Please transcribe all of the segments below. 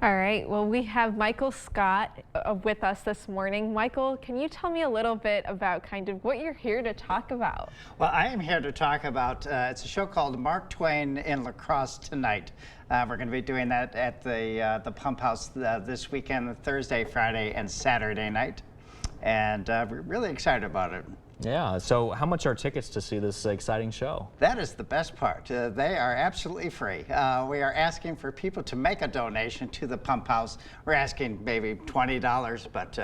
All right, well, we have Michael Scott with us this morning. Michael, can you tell me a little bit about kind of what you're here to talk about? Well, I am here to talk about, it's a show called Mark Twain in La Crosse tonight. We're going to be doing that at the Pump House this weekend, Thursday, Friday, and Saturday night. And we're really excited about it. Yeah, so how much are tickets to see this exciting show? That is the best part. They are absolutely free. We are asking for people to make a donation to the Pump House. We're asking maybe $20, but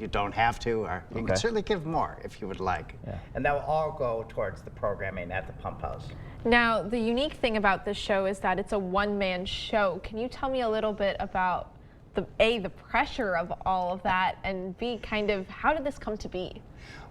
you don't have to, or you can certainly give more if you would like. Yeah. And that will all go towards the programming at the Pump House. Now, the unique thing about this show is that it's a one-man show. Can you tell me a little bit about the pressure of all of that, and B, kind of how did this come to be?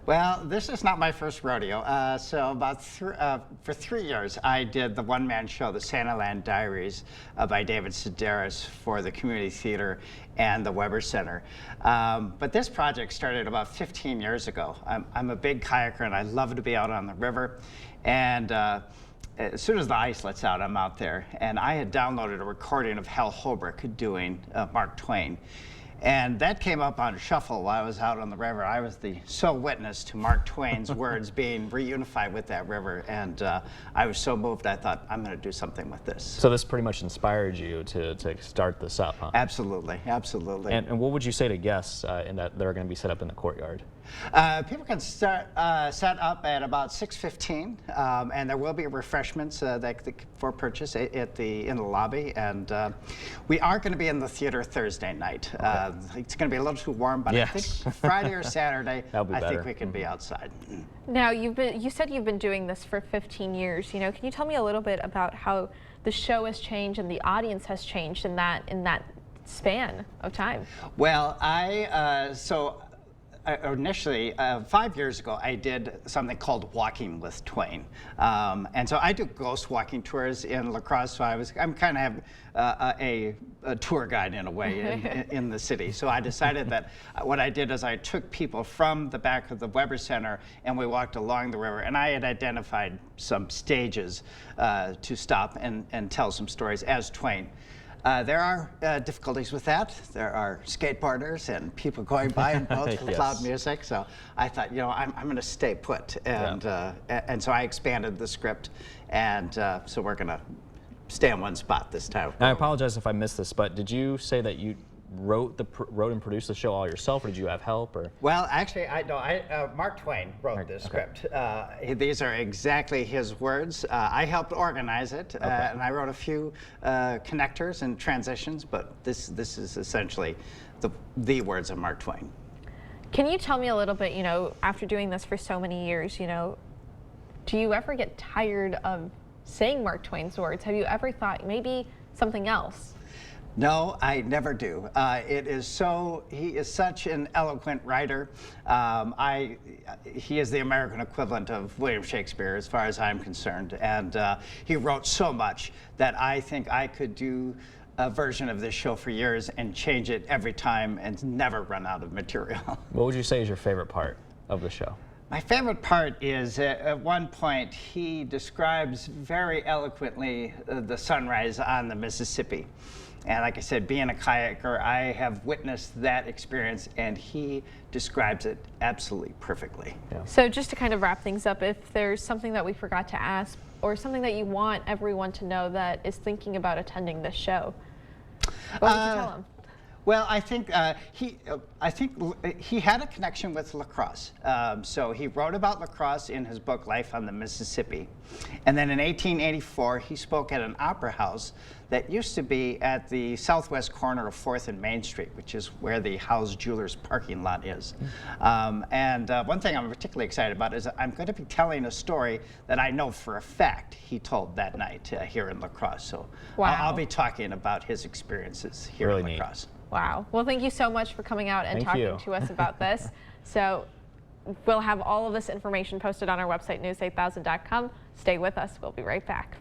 Well, this is not my first rodeo. So about for 3 years, I did the one-man show, the Santaland Diaries, by David Sedaris for the Community Theater and the Weber Center. But this project started about 15 years ago. I'm a big kayaker, and I love to be out on the river. And as soon as the ice lets out, I'm out there. And I had downloaded a recording of Hal Holbrook doing Mark Twain. And that came up on shuffle while I was out on the river. I was the sole witness to Mark Twain's words being reunified with that river. And I was so moved, I thought, I'm going to do something with this. So this pretty much inspired you to start this up, huh? Absolutely, absolutely. And what would you say to guests in that are going to be set up in the courtyard? People can start set up at about 6:15, and there will be refreshments for purchase in the lobby. And we are going to be in the theater Thursday night. It's going to be a little too warm, but I think Friday or Saturday, I think we can be outside. Now, you said you've been doing this for 15 years. You know, can you tell me a little bit about how the show has changed and the audience has changed in that span of time? Well, initially, 5 years ago, I did something called Walking with Twain. And so I do ghost walking tours in La Crosse, so I'm kind of a tour guide in a way in the city. So I decided that what I did is I took people from the back of the Weber Center and we walked along the river, and I had identified some stages to stop and tell some stories as Twain. There are difficulties with that. There are skateboarders and people going by in boats with loud music. So I thought, you know, I'm going to stay put. And so I expanded the script. And so we're going to stay in one spot this time. I apologize if I missed this, but did you say that you wrote and produced the show all yourself, or did you have help? Or? Well, actually, Mark Twain wrote the script. These are exactly his words. I helped organize it, and I wrote a few connectors and transitions, but this is essentially the words of Mark Twain. Can you tell me a little bit, you know, after doing this for so many years, you know, do you ever get tired of saying Mark Twain's words? Have you ever thought maybe something else? No, I never do. He is such an eloquent writer. He is the American equivalent of William Shakespeare as far as I'm concerned. And he wrote so much that I think I could do a version of this show for years and change it every time and never run out of material. What would you say is your favorite part of the show? My favorite part is at one point he describes very eloquently the sunrise on the Mississippi. And like I said, being a kayaker, I have witnessed that experience, and he describes it absolutely perfectly. Yeah. So just to kind of wrap things up, if there's something that we forgot to ask or something that you want everyone to know that is thinking about attending this show, what would you tell them? Well, I think he had a connection with La Crosse. So he wrote about La Crosse in his book Life on the Mississippi. And then in 1884, he spoke at an opera house that used to be at the southwest corner of 4th and Main Street, which is where the House Jewelers parking lot is. One thing I'm particularly excited about is I'm going to be telling a story that I know for a fact he told that night here in La Crosse. So I'll be talking about his experiences here in La Crosse. Wow. Well, thank you so much for coming out and talking to us about this. So we'll have all of this information posted on our website, news8000.com. Stay with us. We'll be right back.